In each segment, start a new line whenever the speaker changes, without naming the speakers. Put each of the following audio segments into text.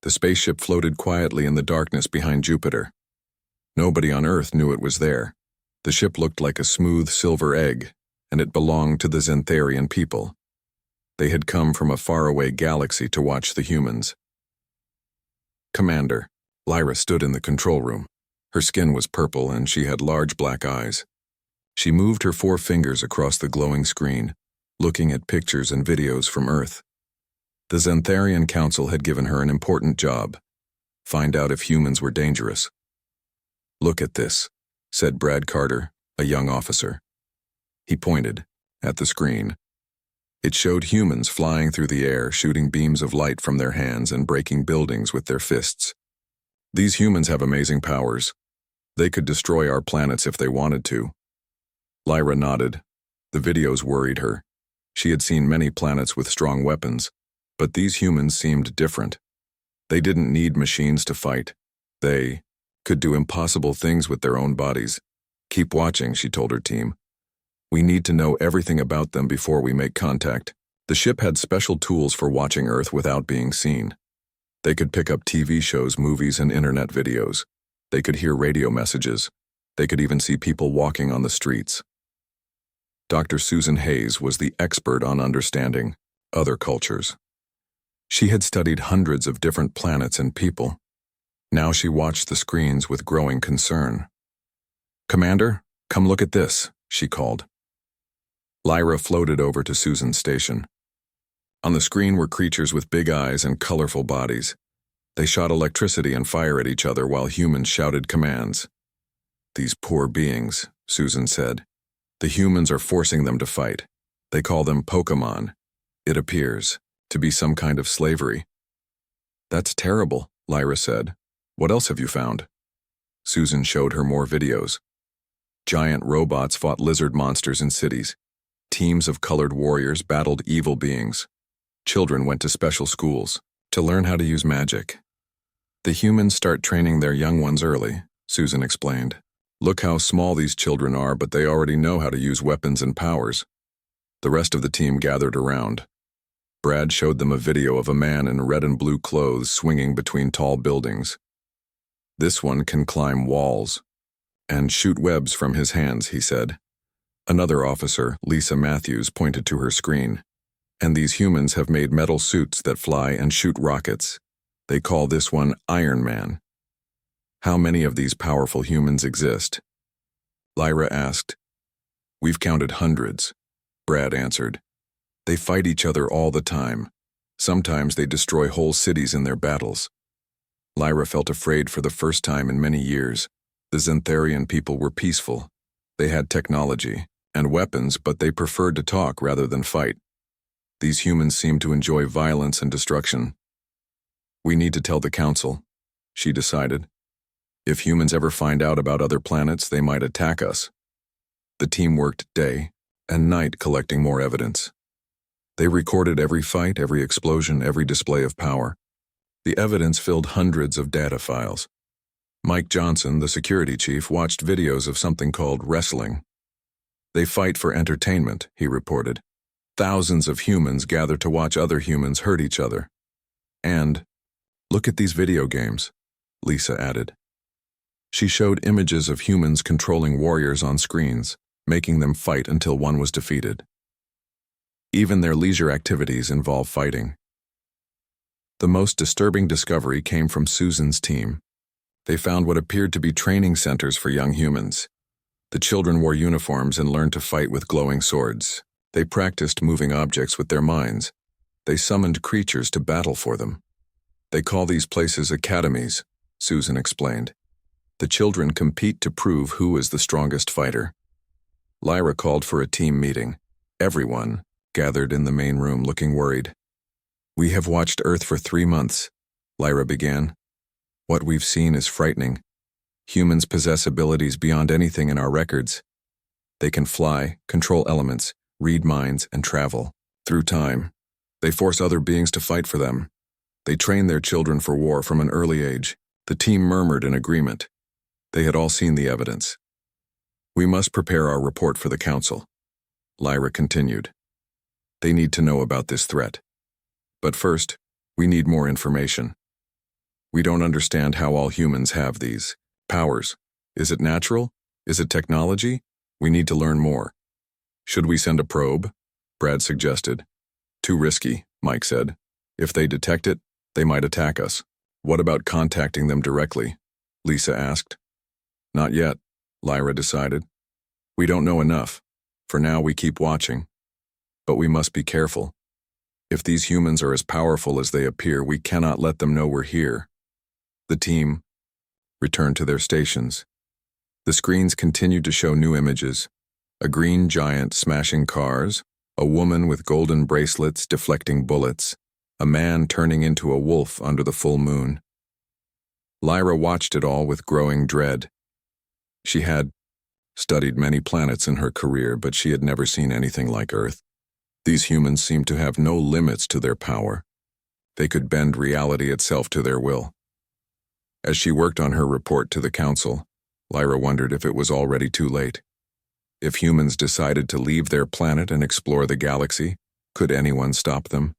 The spaceship floated quietly in the darkness behind Jupiter. Nobody on Earth knew it was there. The ship looked like a smooth silver egg, and it belonged to the Xantharian people. They had come from a faraway galaxy to watch the humans. Commander. Lyra stood in the control room. Her skin was purple and she had large black eyes. She moved her 4 fingers across the glowing screen, looking at pictures and videos from Earth. The Xantharian Council had given her an important job: find out if humans were dangerous. "Look at this," said Brad Carter, a young officer. He pointed at the screen. It showed humans flying through the air, shooting beams of light from their hands and breaking buildings with their fists. "These humans have amazing powers. They could destroy our planets if they wanted to." Lyra nodded. The videos worried her. She had seen many planets with strong weapons, but these humans seemed different. They didn't need machines to fight. They could do impossible things with their own bodies. "Keep watching," she told her team. "We need to know everything about them before we make contact." The ship had special tools for watching Earth without being seen. They could pick up TV shows, movies, and internet videos. They could hear radio messages. They could even see people walking on the streets. Dr. Susan Hayes was the expert on understanding other cultures. She had studied hundreds of different planets and people. Now she watched the screens with growing concern. "Commander, come look at this," she called. Lyra floated over to Susan's station. On the screen were creatures with big eyes and colorful bodies. They shot electricity and fire at each other while humans shouted commands. "These poor beings," Susan said. "The humans are forcing them to fight. They call them Pokemon. It appears to be some kind of slavery." "That's terrible," Lyra said. "What else have you found?" Susan showed her more videos. Giant robots fought lizard monsters in cities. Teams of colored warriors battled evil beings. Children went to special schools to learn how to use magic. "The humans start training their young ones early," Susan explained. "Look how small these children are, but they already know how to use weapons and powers." The rest of the team gathered around. Brad showed them a video of a man in red and blue clothes swinging between tall buildings. "This one can climb walls and shoot webs from his hands," he said. Another officer, Lisa Matthews, pointed to her screen. "And these humans have made metal suits that fly and shoot rockets. They call this one Iron Man." "How many of these powerful humans exist?" Lyra asked. "We've counted hundreds," Brad answered. "They fight each other all the time. Sometimes they destroy whole cities in their battles." Lyra felt afraid for the first time in many years. The Xantharian people were peaceful. They had technology and weapons, but they preferred to talk rather than fight. These humans seemed to enjoy violence and destruction. "We need to tell the Council," she decided. "If humans ever find out about other planets, they might attack us." The team worked day and night collecting more evidence. They recorded every fight, every explosion, every display of power. The evidence filled hundreds of data files. Mike Johnson, the security chief, watched videos of something called wrestling. "They fight for entertainment," he reported. "Thousands of humans gather to watch other humans hurt each other." "And look at these video games," Lisa added. She showed images of humans controlling warriors on screens, making them fight until one was defeated. Even their leisure activities involve fighting. The most disturbing discovery came from Susan's team. They found what appeared to be training centers for young humans. The children wore uniforms and learned to fight with glowing swords. They practiced moving objects with their minds. They summoned creatures to battle for them. "They call these places academies," Susan explained. "The children compete to prove who is the strongest fighter." Lyra called for a team meeting. Everyone gathered in the main room looking worried. "We have watched Earth for 3 months," Lyra began. "What we've seen is frightening. Humans possess abilities beyond anything in our records. They can fly, control elements, read minds, and travel through time. They force other beings to fight for them. They train their children for war from an early age." The team murmured in agreement. They had all seen the evidence. "We must prepare our report for the Council," Lyra continued. "They need to know about this threat. But first, we need more information." We don't understand how all humans have these powers. Is it natural? Is it technology? We need to learn more. Should we send a probe? Brad suggested. Too risky, Mike said. If they detect it, they might attack us. What about contacting them directly? Lisa asked. Not yet, Lyra decided. We don't know enough. For now, we keep watching. But we must be careful. If these humans are as powerful as they appear, we cannot let them know we're here. The team returned to their stations. The screens continued to show new images. A green giant smashing cars, a woman with golden bracelets deflecting bullets, a man turning into a wolf under the full moon. Lyra watched it all with growing dread. She had studied many planets in her career, but she had never seen anything like Earth. These humans seemed to have no limits to their power. They could bend reality itself to their will. As she worked on her report to the council, Lyra wondered if it was already too late. If humans decided to leave their planet and explore the galaxy, could anyone stop them?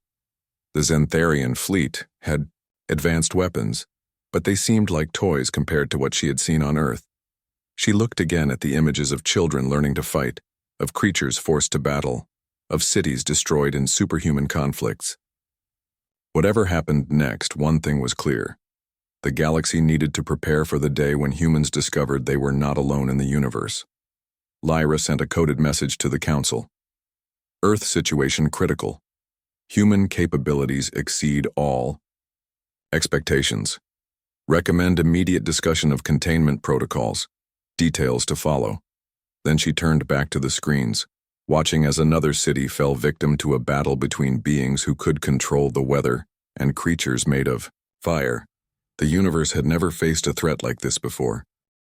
The Xantharian fleet had advanced weapons, but they seemed like toys compared to what she had seen on Earth. She looked again at the images of children learning to fight, of creatures forced to battle, of cities destroyed in superhuman conflicts. Whatever happened next, one thing was clear. The galaxy needed to prepare for the day when humans discovered they were not alone in the universe. Lyra sent a coded message to the council. Earth situation critical. Human capabilities exceed all expectations. Recommend immediate discussion of containment protocols. Details to follow. Then she turned back to the screens, watching as another city fell victim to a battle between beings who could control the weather and creatures made of fire. The universe had never faced a threat like this before.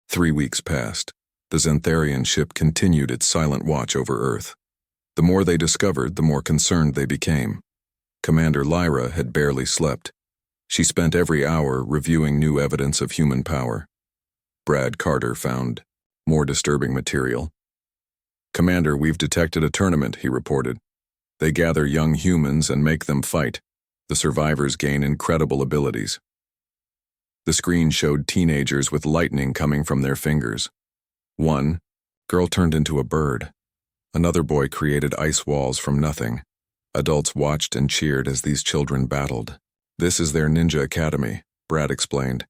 3 weeks passed. The Xantharian ship continued its silent watch over Earth. The more they discovered, the more concerned they became. Commander Lyra had barely slept. She spent every hour reviewing new evidence of human power. Brad Carter found more disturbing material. Commander, we've detected a tournament, he reported. They gather young humans and make them fight. The survivors gain incredible abilities. The screen showed teenagers with lightning coming from their fingers. One girl turned into a bird. Another boy created ice walls from nothing. Adults watched and cheered as these children battled. This is their ninja academy, Brad explained.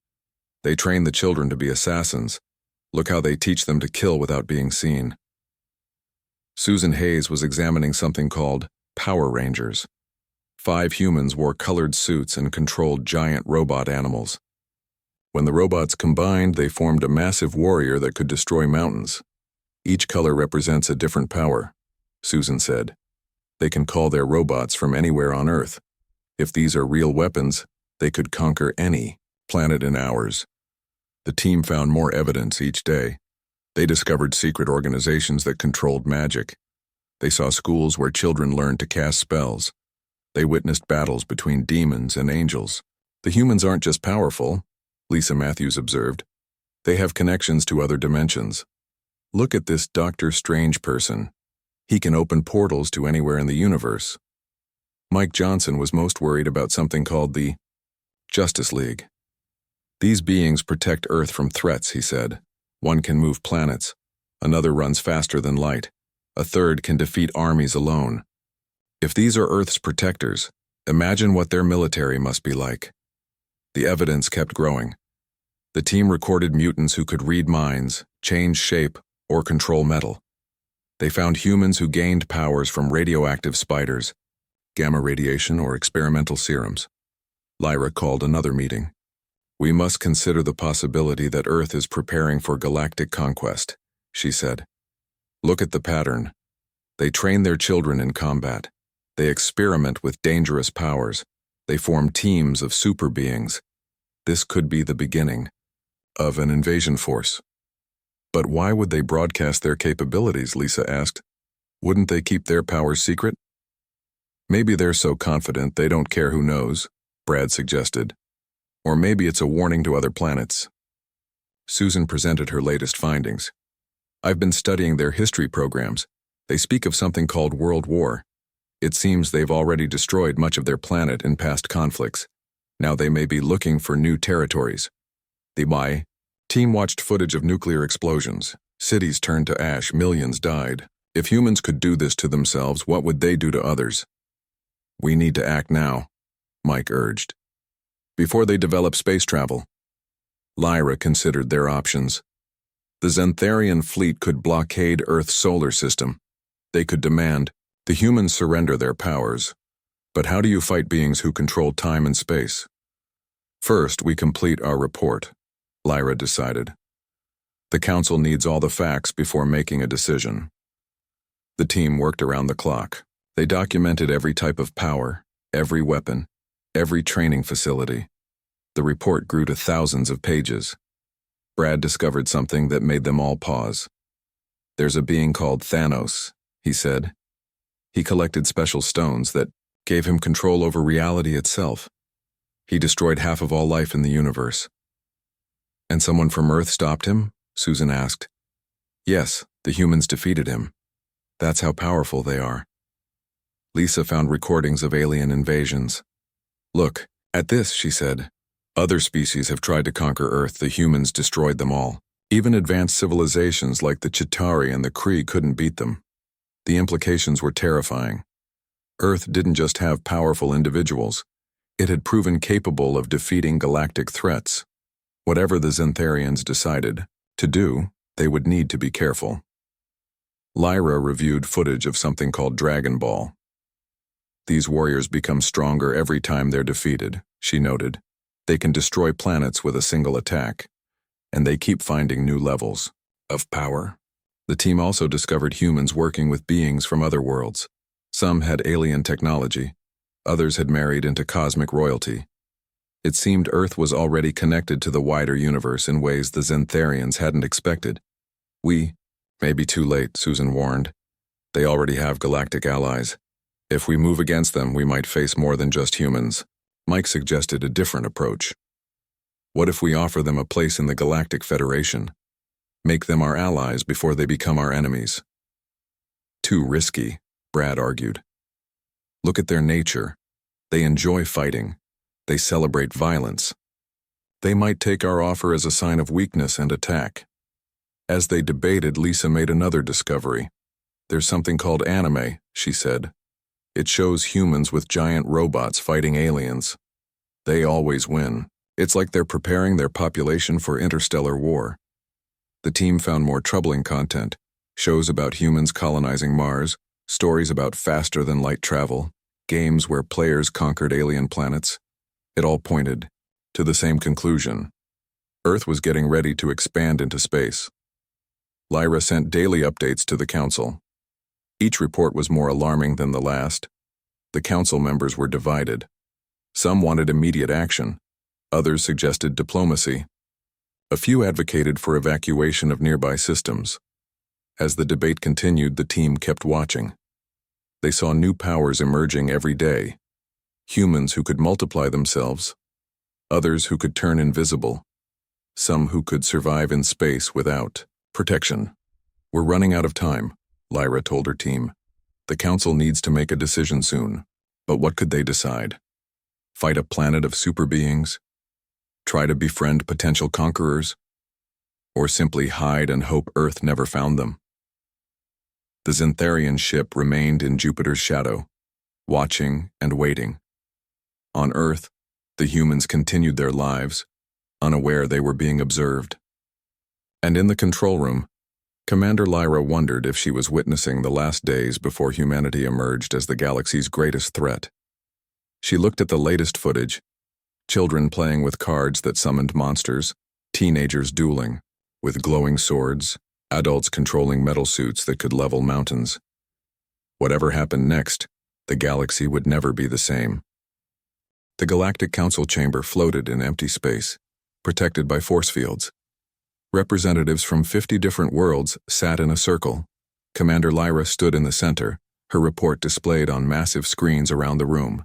They train the children to be assassins. Look how they teach them to kill without being seen. Susan Hayes was examining something called Power Rangers. 5 humans wore colored suits and controlled giant robot animals. When the robots combined, they formed a massive warrior that could destroy mountains. Each color represents a different power, Susan said. They can call their robots from anywhere on Earth. If these are real weapons, they could conquer any planet in hours. The team found more evidence each day. They discovered secret organizations that controlled magic. They saw schools where children learned to cast spells. They witnessed battles between demons and angels. The humans aren't just powerful, Lisa Matthews observed. They have connections to other dimensions. Look at this Dr. Strange person. He can open portals to anywhere in the universe. Mike Johnson was most worried about something called the Justice League. These beings protect Earth from threats, he said. One can move planets. Another runs faster than light. A third can defeat armies alone. If these are Earth's protectors, imagine what their military must be like. The evidence kept growing. The team recorded mutants who could read minds, change shape, or control metal. They found humans who gained powers from radioactive spiders, gamma radiation, or experimental serums. Lyra called another meeting. We must consider the possibility that Earth is preparing for galactic conquest, she said. Look at the pattern. They train their children in combat. They experiment with dangerous powers. They form teams of super beings. This could be the beginning of an invasion force. But why would they broadcast their capabilities, Lisa asked. Wouldn't they keep their powers secret? Maybe they're so confident they don't care who knows, Brad suggested. Or maybe it's a warning to other planets. Susan presented her latest findings. I've been studying their history programs. They speak of something called World War. It seems they've already destroyed much of their planet in past conflicts. Now they may be looking for new territories. The Y team watched footage of nuclear explosions. Cities turned to ash, millions died. If humans could do this to themselves, what would they do to others? We need to act now, Mike urged. Before they develop space travel. Lyra considered their options. The Xantharian fleet could blockade Earth's solar system. They could demand the humans surrender their powers. But how do you fight beings who control time and space? First, we complete our report, Lyra decided. The council needs all the facts before making a decision. The team worked around the clock. They documented every type of power, every weapon, every training facility. The report grew to thousands of pages. Brad discovered something that made them all pause. There's a being called Thanos, he said. He collected special stones that gave him control over reality itself. He destroyed half of all life in the universe. And someone from Earth stopped him? Susan asked. Yes, the humans defeated him. That's how powerful they are. Lisa found recordings of alien invasions. Look, at this, she said. Other species have tried to conquer Earth, the humans destroyed them all. Even advanced civilizations like the Chitauri and the Kree couldn't beat them. The implications were terrifying. Earth didn't just have powerful individuals. It had proven capable of defeating galactic threats. Whatever the Xantharians decided to do, they would need to be careful. Lyra reviewed footage of something called Dragon Ball. These warriors become stronger every time they're defeated, she noted. They can destroy planets with a single attack, and they keep finding new levels of power. The team also discovered humans working with beings from other worlds. Some had alien technology, others had married into cosmic royalty. It seemed Earth was already connected to the wider universe in ways the Xantharians hadn't expected. We may be too late, Susan warned. They already have galactic allies. If we move against them, we might face more than just humans. Mike suggested a different approach. What if we offer them a place in the Galactic Federation? Make them our allies before they become our enemies. Too risky, Brad argued. Look at their nature. They enjoy fighting. They celebrate violence. They might take our offer as a sign of weakness and attack. As they debated, Lisa made another discovery. There's something called anime, she said. It shows humans with giant robots fighting aliens. They always win. It's like they're preparing their population for interstellar war. The team found more troubling content, shows about humans colonizing Mars, stories about faster-than-light travel, games where players conquered alien planets. It all pointed to the same conclusion. Earth was getting ready to expand into space. Lyra sent daily updates to the council. Each report was more alarming than the last. The council members were divided. Some wanted immediate action. Others suggested diplomacy. A few advocated for evacuation of nearby systems. As the debate continued, the team kept watching. They saw new powers emerging every day. Humans who could multiply themselves. Others who could turn invisible. Some who could survive in space without protection. We're running out of time, Lyra told her team. The council needs to make a decision soon. But what could they decide? Fight a planet of super beings? Try to befriend potential conquerors? Or simply hide and hope Earth never found them? The Xantharian ship remained in Jupiter's shadow, watching and waiting. On Earth, the humans continued their lives, unaware they were being observed. And in the control room, Commander Lyra wondered if she was witnessing the last days before humanity emerged as the galaxy's greatest threat. She looked at the latest footage, children playing with cards that summoned monsters, teenagers dueling with glowing swords, adults controlling metal suits that could level mountains. Whatever happened next, the galaxy would never be the same. The Galactic Council chamber floated in empty space, protected by force fields. Representatives from 50 different worlds sat in a circle. Commander Lyra stood in the center, her report displayed on massive screens around the room.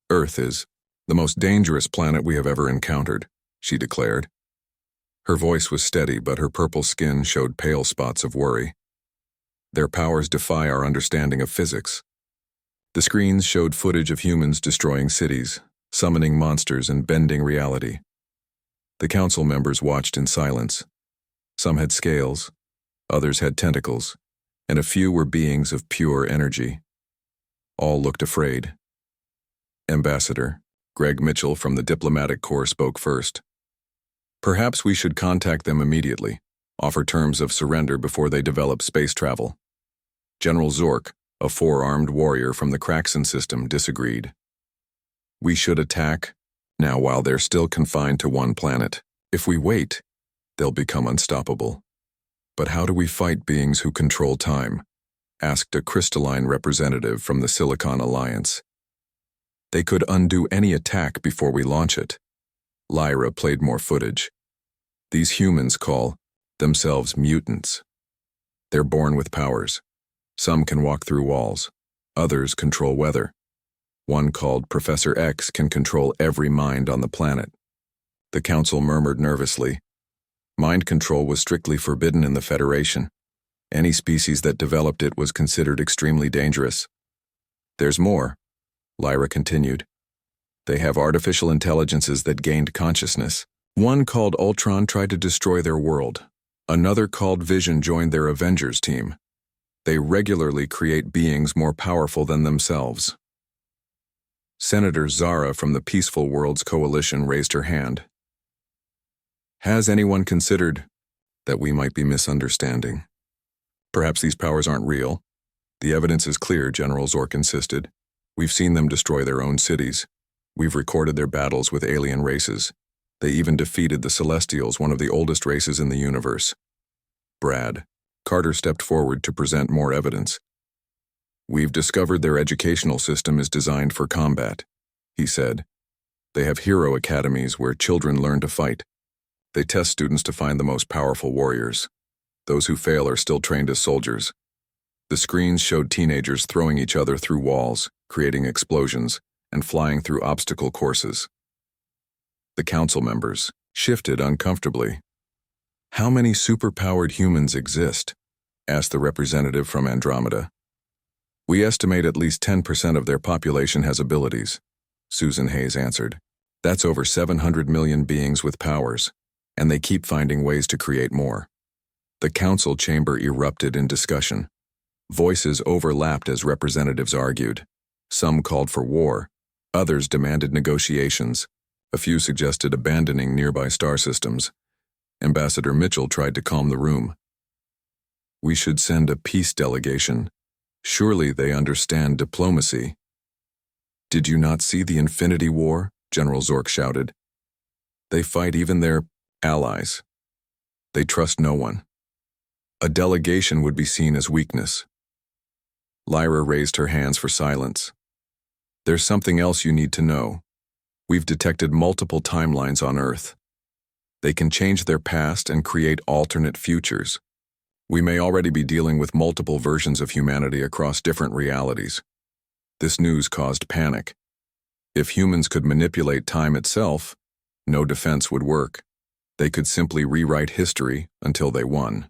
Earth is the most dangerous planet we have ever encountered, she declared. Her voice was steady, but her purple skin showed pale spots of worry. Their powers defy our understanding of physics. The screens showed footage of humans destroying cities, summoning monsters and bending reality. The council members watched in silence. Some had scales, others had tentacles, and a few were beings of pure energy. All looked afraid. Ambassador Greg Mitchell from the Diplomatic Corps spoke first. Perhaps we should contact them immediately, offer terms of surrender before they develop space travel. General Zork, a four-armed warrior from the Kraxon system, disagreed. We should attack now while they're still confined to one planet. If we wait, they'll become unstoppable. But how do we fight beings who control time? Asked a crystalline representative from the Silicon Alliance. They could undo any attack before we launch it. Lyra played more footage. These humans call themselves mutants. They're born with powers. Some can walk through walls. Others control weather. One called Professor X can control every mind on the planet. The council murmured nervously. Mind control was strictly forbidden in the Federation. Any species that developed it was considered extremely dangerous. There's more, Lyra continued. They have artificial intelligences that gained consciousness. One called Ultron tried to destroy their world. Another called Vision joined their Avengers team. They regularly create beings more powerful than themselves. Senator Zara from the Peaceful Worlds Coalition raised her hand. Has anyone considered that we might be misunderstanding? Perhaps these powers aren't real. The evidence is clear, General Zork insisted. We've seen them destroy their own cities. We've recorded their battles with alien races. They even defeated the Celestials, one of the oldest races in the universe. Brad. Carter stepped forward to present more evidence. We've discovered their educational system is designed for combat, he said. They have hero academies where children learn to fight. They test students to find the most powerful warriors. Those who fail are still trained as soldiers. The screens showed teenagers throwing each other through walls, creating explosions, and flying through obstacle courses. The council members shifted uncomfortably. How many superpowered humans exist? Asked the representative from Andromeda. We estimate at least 10% of their population has abilities, Susan Hayes answered. That's over 700 million beings with powers, and they keep finding ways to create more. The council chamber erupted in discussion. Voices overlapped as representatives argued. Some called for war, others demanded negotiations. A few suggested abandoning nearby star systems. Ambassador Mitchell tried to calm the room. We should send a peace delegation. Surely they understand diplomacy. Did you not see the Infinity War? General Zork shouted. They fight even their allies. They trust no one. A delegation would be seen as weakness. Lyra raised her hands for silence. There's something else you need to know. We've detected multiple timelines on Earth. They can change their past and create alternate futures. We may already be dealing with multiple versions of humanity across different realities. This news caused panic. If humans could manipulate time itself, no defense would work. They could simply rewrite history until they won.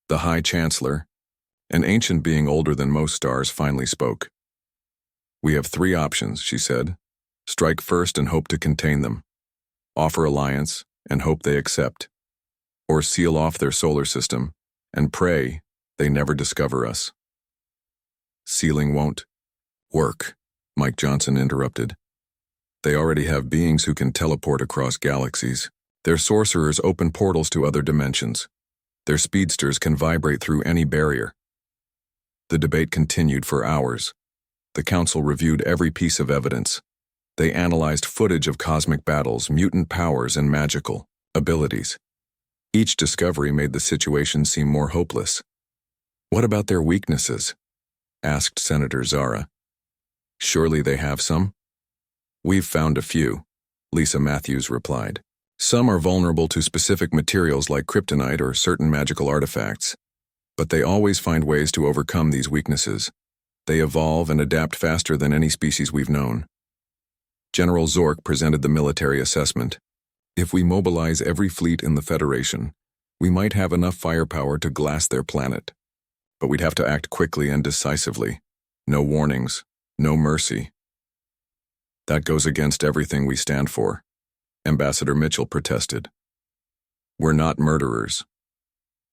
The High Chancellor, an ancient being older than most stars, finally spoke. We have three options, she said. Strike first and hope to contain them. Offer alliance and hope they accept. Or seal off their solar system and pray they never discover us. Sealing won't work, Mike Johnson interrupted. They already have beings who can teleport across galaxies. Their sorcerers open portals to other dimensions. Their speedsters can vibrate through any barrier. The debate continued for hours. The council reviewed every piece of evidence. They analyzed footage of cosmic battles, mutant powers, and magical abilities. Each discovery made the situation seem more hopeless. What about their weaknesses? Asked Senator Zara. Surely they have some? We've found a few, Lisa Matthews replied. Some are vulnerable to specific materials like kryptonite or certain magical artifacts. But they always find ways to overcome these weaknesses. They evolve and adapt faster than any species we've known. General Zork presented the military assessment. If we mobilize every fleet in the Federation, we might have enough firepower to glass their planet. But we'd have to act quickly and decisively. No warnings, no mercy. That goes against everything we stand for, Ambassador Mitchell protested. We're not murderers.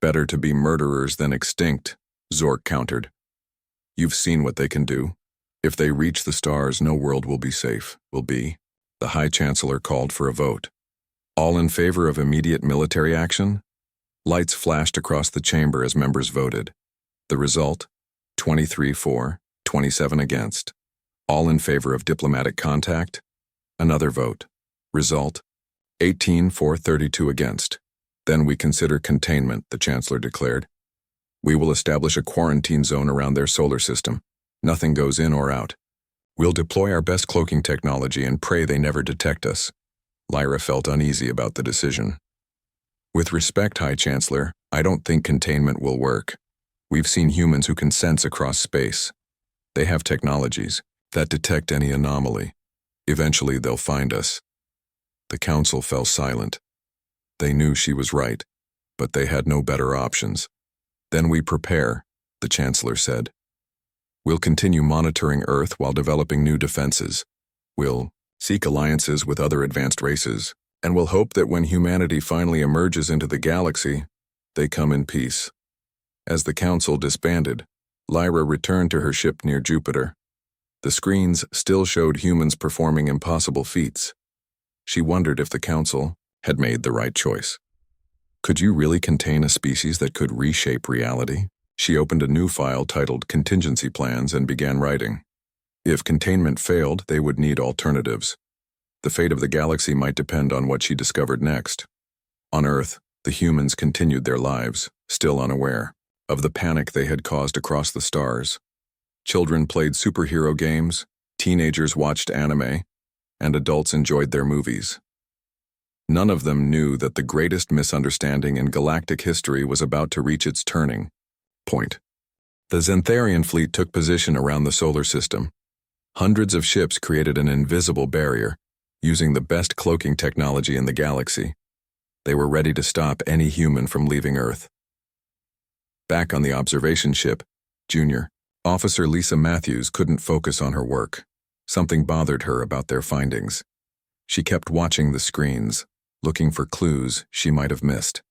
Better to be murderers than extinct, Zork countered. You've seen what they can do. If they reach the stars, no world will be safe, will be. The High Chancellor called for a vote. All in favor of immediate military action? Lights flashed across the chamber as members voted. The result? 23 for, 27 against. All in favor of diplomatic contact? Another vote. Result? 18 for, 32 against. Then we consider containment, the Chancellor declared. We will establish a quarantine zone around their solar system. Nothing goes in or out. We'll deploy our best cloaking technology and pray they never detect us. Lyra felt uneasy about the decision. With respect, High Chancellor, I don't think containment will work. We've seen humans who can sense across space. They have technologies that detect any anomaly. Eventually they'll find us. The Council fell silent. They knew she was right, but they had no better options. Then we prepare, the Chancellor said. We'll continue monitoring Earth while developing new defenses. We'll seek alliances with other advanced races, and we'll hope that when humanity finally emerges into the galaxy, they come in peace. As the Council disbanded, Lyra returned to her ship near Jupiter. The screens still showed humans performing impossible feats. She wondered if the Council had made the right choice. Could you really contain a species that could reshape reality? She opened a new file titled Contingency Plans and began writing. If containment failed, they would need alternatives. The fate of the galaxy might depend on what she discovered next. On Earth, the humans continued their lives, still unaware of the panic they had caused across the stars. Children played superhero games, teenagers watched anime, and adults enjoyed their movies. None of them knew that the greatest misunderstanding in galactic history was about to reach its turning point. The Xantharian fleet took position around the solar system. Hundreds of ships created an invisible barrier, using the best cloaking technology in the galaxy. They were ready to stop any human from leaving Earth. Back on the observation ship, Junior, Officer Lisa Matthews couldn't focus on her work. Something bothered her about their findings. She kept watching the screens, looking for clues she might have missed.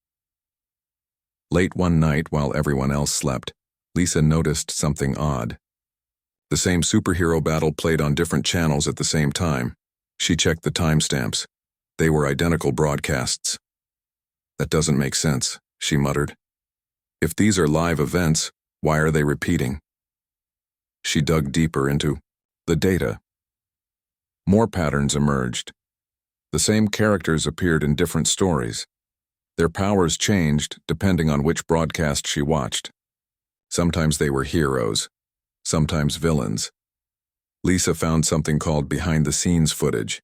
Late one night, while everyone else slept, Lisa noticed something odd. The same superhero battle played on different channels at the same time. She checked the timestamps. They were identical broadcasts. That doesn't make sense, she muttered. If these are live events, why are they repeating? She dug deeper into the data. More patterns emerged. The same characters appeared in different stories. Their powers changed depending on which broadcast she watched. Sometimes they were heroes, sometimes villains. Lisa found something called behind-the-scenes footage.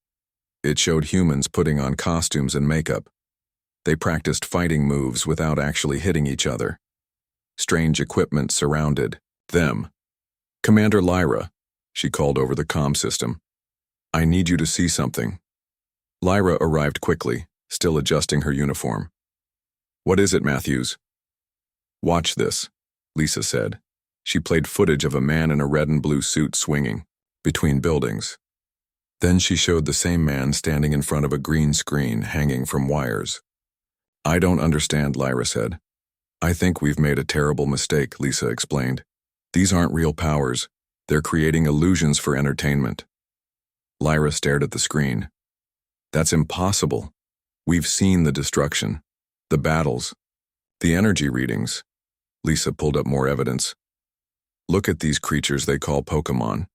It showed humans putting on costumes and makeup. They practiced fighting moves without actually hitting each other. Strange equipment surrounded them. Commander Lyra, she called over the comm system. I need you to see something. Lyra arrived quickly, still adjusting her uniform. What is it, Matthews? Watch this, Lisa said. She played footage of a man in a red and blue suit swinging between buildings. Then she showed the same man standing in front of a green screen hanging from wires. I don't understand, Lyra said. I think we've made a terrible mistake, Lisa explained. These aren't real powers. They're creating illusions for entertainment. Lyra stared at the screen. That's impossible. We've seen the destruction, the battles, the energy readings. Lisa pulled up more evidence. Look at these creatures they call Pokemon.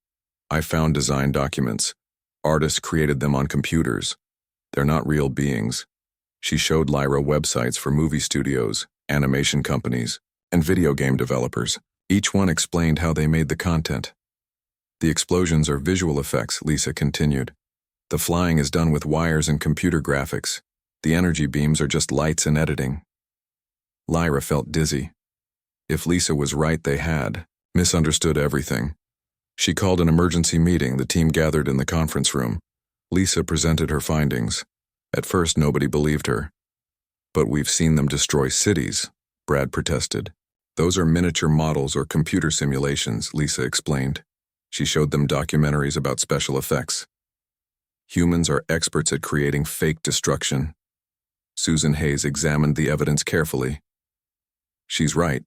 I found design documents. Artists created them on computers. They're not real beings. She showed Lyra websites for movie studios, animation companies, and video game developers. Each one explained how they made the content. The explosions are visual effects, Lisa continued. The flying is done with wires and computer graphics. The energy beams are just lights and editing. Lyra felt dizzy. If Lisa was right, they had misunderstood everything. She called an emergency meeting. The team gathered in the conference room. Lisa presented her findings. At first, nobody believed her. But we've seen them destroy cities, Brad protested. Those are miniature models or computer simulations, Lisa explained. She showed them documentaries about special effects. Humans are experts at creating fake destruction. Susan Hayes examined the evidence carefully. She's right,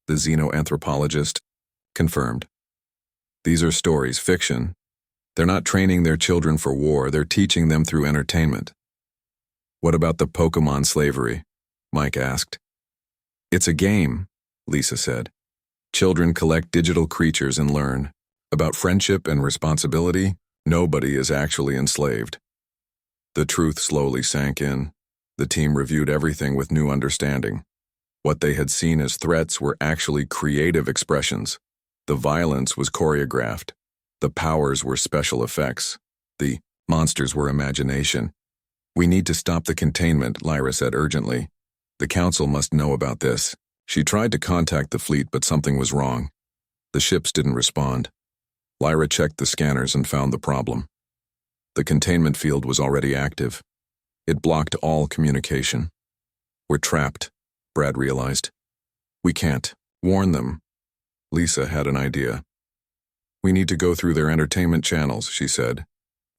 the xenoanthropologist confirmed. These are stories, fiction. They're not training their children for war, they're teaching them through entertainment. What about the Pokemon slavery? Mike asked. It's a game, Lisa said. Children collect digital creatures and learn. About friendship and responsibility, nobody is actually enslaved. The truth slowly sank in. The team reviewed everything with new understanding. What they had seen as threats were actually creative expressions. The violence was choreographed. The powers were special effects. The monsters were imagination. We need to stop the containment, Lyra said urgently. The council must know about this. She tried to contact the fleet, but something was wrong. The ships didn't respond. Lyra checked the scanners and found the problem. The containment field was already active. It blocked all communication. We're trapped, Brad realized. We can't. Warn them. Lisa had an idea. We need to go through their entertainment channels, she said.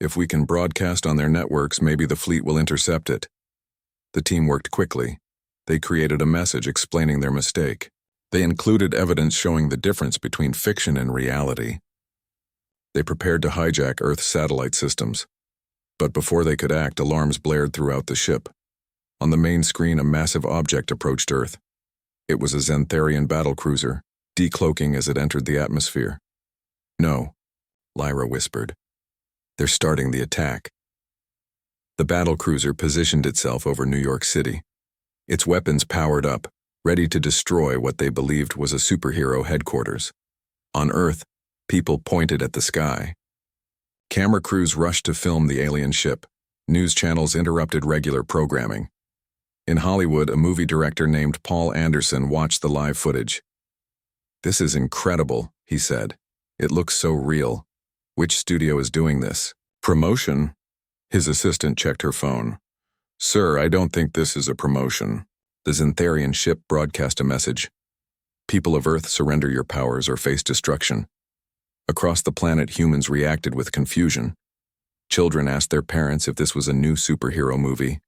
If we can broadcast on their networks, maybe the fleet will intercept it. The team worked quickly. They created a message explaining their mistake. They included evidence showing the difference between fiction and reality. They prepared to hijack Earth's satellite systems. But before they could act, alarms blared throughout the ship. On the main screen, a massive object approached Earth. It was a Xantharian battlecruiser, decloaking as it entered the atmosphere. No, Lyra whispered. They're starting the attack. The battlecruiser positioned itself over New York City. Its weapons powered up, ready to destroy what they believed was a superhero headquarters. On Earth, people pointed at the sky. Camera crews rushed to film the alien ship. News channels interrupted regular programming. In Hollywood, a movie director named Paul Anderson watched the live footage. This is incredible, he said. It looks so real. Which studio is doing this? Promotion? His assistant checked her phone. Sir, I don't think this is a promotion. The Xantharian ship broadcast a message. People of Earth, surrender your powers or face destruction. Across the planet, humans reacted with confusion. Children asked their parents if this was a new superhero movie.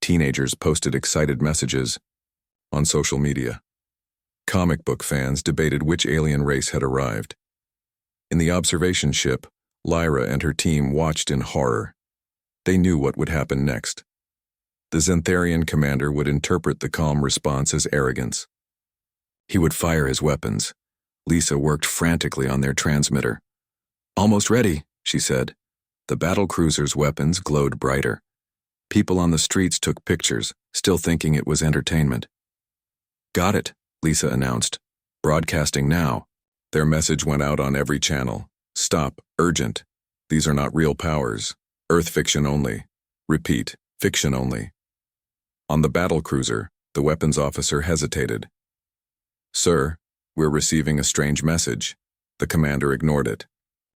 Teenagers posted excited messages on social media. Comic book fans debated which alien race had arrived. In the observation ship, Lyra and her team watched in horror. They knew what would happen next. The Xantharian commander would interpret the calm response as arrogance. He would fire his weapons. Lisa worked frantically on their transmitter. Almost ready, she said. The battlecruiser's weapons glowed brighter. People on the streets took pictures, still thinking it was entertainment. Got it, Lisa announced. Broadcasting now. Their message went out on every channel. Stop, urgent. These are not real powers. Earth fiction only. Repeat, fiction only. On the battlecruiser, the weapons officer hesitated. Sir, we're receiving a strange message. The commander ignored it.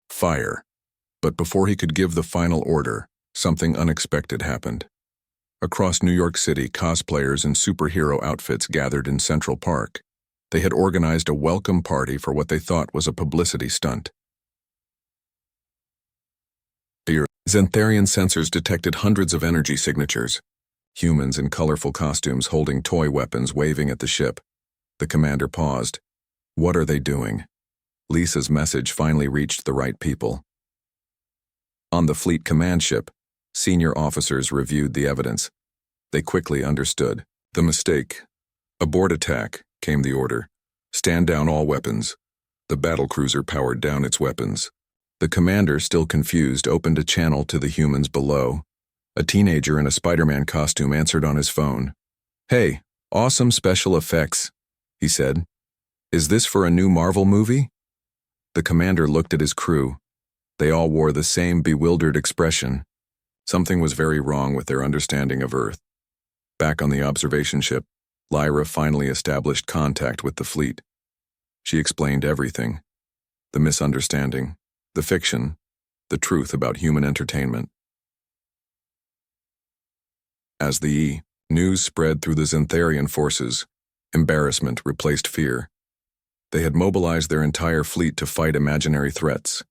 Fire. But before he could give the final order, something unexpected happened. Across New York City, cosplayers in superhero outfits gathered in Central Park. They had organized a welcome party for what they thought was a publicity stunt. Xantharian sensors detected hundreds of energy signatures. Humans in colorful costumes holding toy weapons waving at the ship. The commander paused. What are they doing? Lisa's message finally reached the right people. On the fleet command ship, senior officers reviewed the evidence. They quickly understood the mistake. Abort attack, came the order. Stand down all weapons. The battlecruiser powered down its weapons. The commander, still confused, opened a channel to the humans below. A teenager in a Spider-Man costume answered on his phone. Hey, awesome special effects, he said. Is this for a new Marvel movie? The commander looked at his crew. They all wore the same bewildered expression. Something was very wrong with their understanding of Earth. Back on the observation ship, Lyra finally established contact with the fleet. She explained everything. The misunderstanding, the fiction, the truth about human entertainment. As the news spread through the Xantharian forces, embarrassment replaced fear. They had mobilized their entire fleet to fight imaginary threats.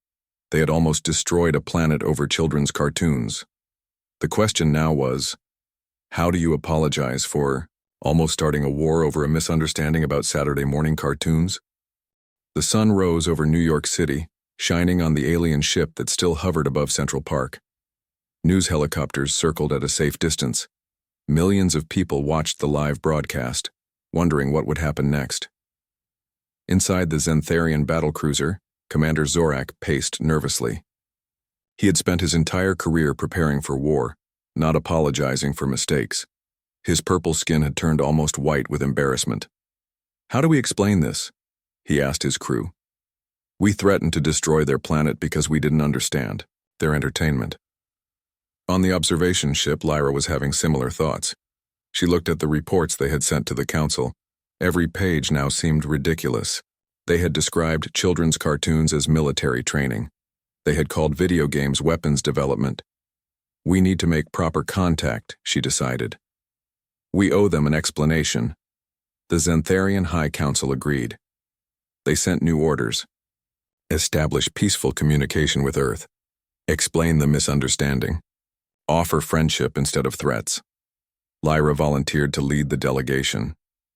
They had almost destroyed a planet over children's cartoons. The question now was, how do you apologize for almost starting a war over a misunderstanding about Saturday morning cartoons? The sun rose over New York City, shining on the alien ship that still hovered above Central Park. News helicopters circled at a safe distance. Millions of people watched the live broadcast, wondering what would happen next. Inside the Xantharian battlecruiser, Commander Zorak paced nervously. He had spent his entire career preparing for war, not apologizing for mistakes. His purple skin had turned almost white with embarrassment. "How do we explain this?" he asked his crew. "We threatened to destroy their planet because we didn't understand their entertainment." On the observation ship, Lyra was having similar thoughts. She looked at the reports they had sent to the council. Every page now seemed ridiculous. They had described children's cartoons as military training. They had called video games weapons development. "We need to make proper contact," she decided. "We owe them an explanation." The Xantharian High Council agreed. They sent new orders. Establish peaceful communication with Earth. Explain the misunderstanding. Offer friendship instead of threats. Lyra volunteered to lead the delegation.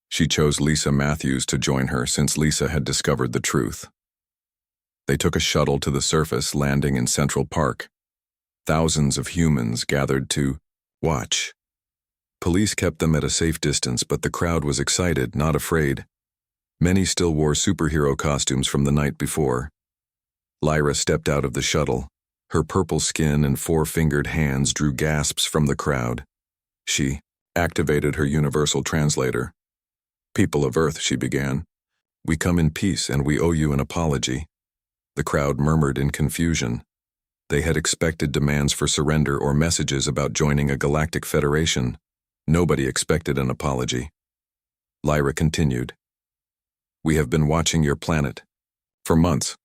She chose Lisa Matthews to join her since Lisa had discovered the truth. They took a shuttle to the surface, landing in Central Park. Thousands of humans gathered to watch. Police kept them at a safe distance, but the crowd was excited, not afraid. Many still wore superhero costumes from the night before. Lyra stepped out of the shuttle. Her purple skin and four-fingered hands drew gasps from the crowd. She activated her universal translator. "People of Earth," she began, "we come in peace and we owe you an apology." The crowd murmured in confusion. They had expected demands for surrender or messages about joining a galactic federation. Nobody expected an apology. Lyra continued. "We have been watching your planet for months.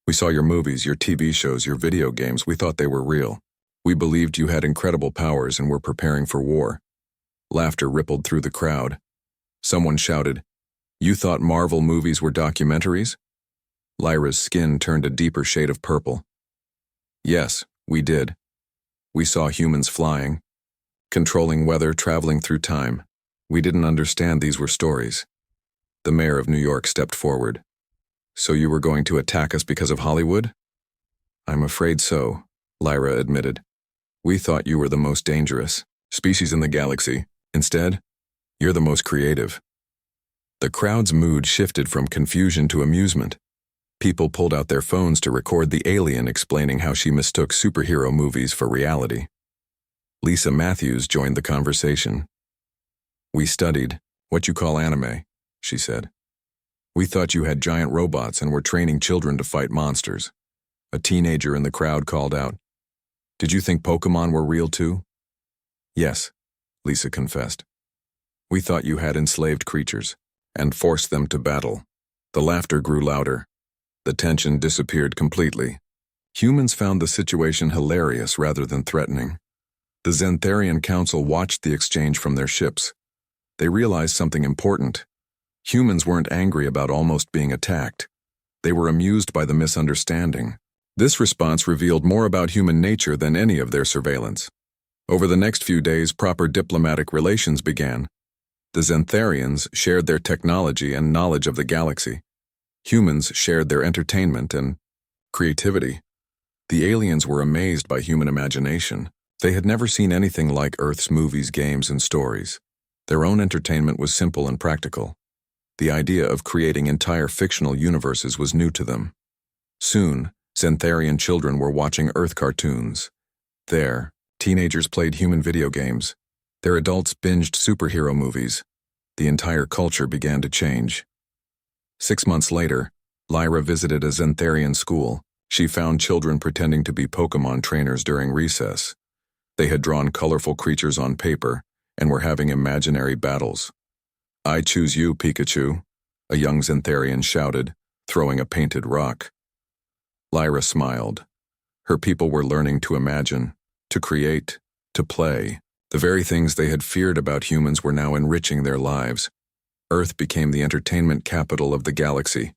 We saw your movies, your TV shows, your video games. We thought they were real. We believed you had incredible powers and were preparing for war." Laughter rippled through the crowd. Someone shouted, "You thought Marvel movies were documentaries?" Lyra's skin turned a deeper shade of purple. "Yes, we did. We saw humans flying, controlling weather, traveling through time. We didn't understand these were stories." The mayor of New York stepped forward. "So you were going to attack us because of Hollywood?" "I'm afraid so," Lyra admitted. "We thought you were the most dangerous species in the galaxy. Instead, you're the most creative." The crowd's mood shifted from confusion to amusement. People pulled out their phones to record the alien explaining how she mistook superhero movies for reality. Lisa Matthews joined the conversation. "We studied what you call anime," she said. "We thought you had giant robots and were training children to fight monsters." A teenager in the crowd called out, "Did you think Pokemon were real too?" "Yes," Lisa confessed. "We thought you had enslaved creatures and forced them to battle." The laughter grew louder. The tension disappeared completely. Humans found the situation hilarious rather than threatening. The Xantharian Council watched the exchange from their ships. They realized something important. Humans weren't angry about almost being attacked. They were amused by the misunderstanding. This response revealed more about human nature than any of their surveillance. Over the next few days, proper diplomatic relations began. The Xantharians shared their technology and knowledge of the galaxy. Humans shared their entertainment and creativity. The aliens were amazed by human imagination. They had never seen anything like Earth's movies, games, and stories. Their own entertainment was simple and practical. The idea of creating entire fictional universes was new to them. Soon, Xantharian children were watching Earth cartoons. There, teenagers played human video games. Their adults binged superhero movies. The entire culture began to change. 6 months later, Lyra visited a Xantharian school. She found children pretending to be Pokemon trainers during recess. They had drawn colorful creatures on paper and were having imaginary battles. "I choose you, Pikachu," a young Xantharian shouted, throwing a painted rock. Lyra smiled. Her people were learning to imagine, to create, to play. The very things they had feared about humans were now enriching their lives. Earth became the entertainment capital of the galaxy.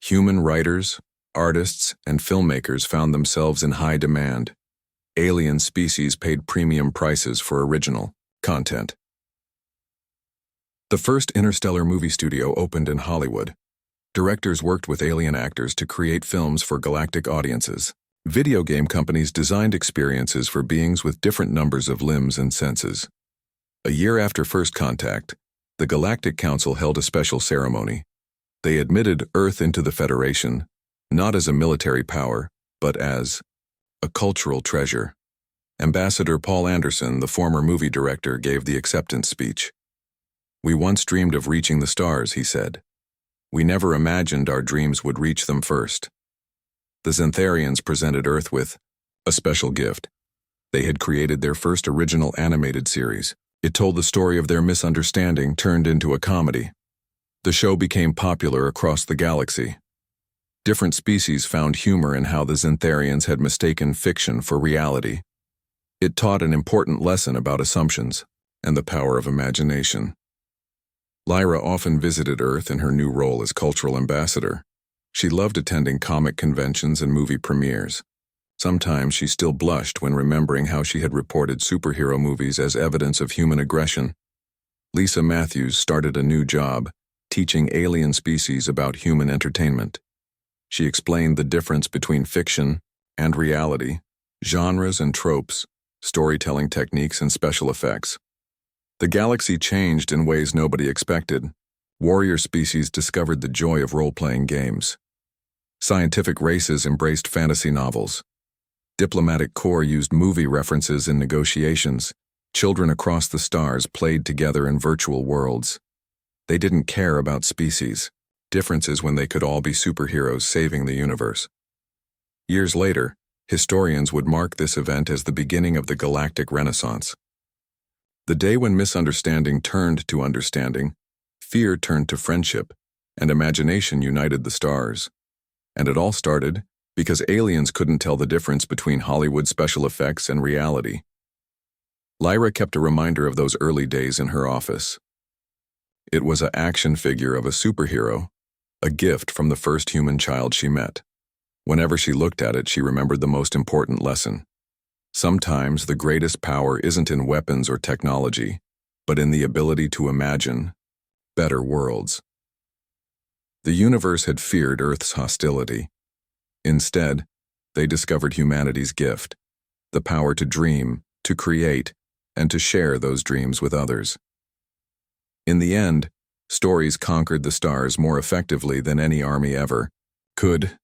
Human writers, Artists and filmmakers found themselves in high demand. Alien species paid premium prices for original content. The first interstellar movie studio opened in Hollywood. Directors worked with alien actors to create films for galactic audiences. Video game companies designed experiences for beings with different numbers of limbs and senses. A year after first contact, the Galactic Council held a special ceremony. They admitted Earth into the Federation, not as a military power, but as a cultural treasure. Ambassador Paul Anderson, the former movie director, gave the acceptance speech. "We once dreamed of reaching the stars," he said. "We never imagined our dreams would reach them first." The Xantharians presented Earth with a special gift. They had created their first original animated series. It told the story of their misunderstanding turned into a comedy. The show became popular across the galaxy. Different species found humor in how the Xantharians had mistaken fiction for reality. It taught an important lesson about assumptions and the power of imagination. Lyra often visited Earth in her new role as cultural ambassador. She loved attending comic conventions and movie premieres. Sometimes she still blushed when remembering how she had reported superhero movies as evidence of human aggression. Lisa Matthews started a new job, teaching alien species about human entertainment. She explained the difference between fiction and reality, genres and tropes, storytelling techniques and special effects. The galaxy changed in ways nobody expected. Warrior species discovered the joy of role-playing games. Scientific races embraced fantasy novels. Diplomatic corps used movie references in negotiations. Children across the stars played together in virtual worlds. They didn't care about species, differences when they could all be superheroes saving the universe. Years later, historians would mark this event as the beginning of the Galactic Renaissance. The day when misunderstanding turned to understanding, fear turned to friendship, and imagination united the stars. And it all started because aliens couldn't tell the difference between Hollywood special effects and reality. Lyra kept a reminder of those early days in her office. It was an action figure of a superhero, a gift from the first human child she met. Whenever she looked at it, she remembered the most important lesson. Sometimes the greatest power isn't in weapons or technology, but in the ability to imagine better worlds. The universe had feared Earth's hostility. Instead, they discovered humanity's gift, the power to dream, to create, and to share those dreams with others. In the end, stories conquered the stars more effectively than any army ever could.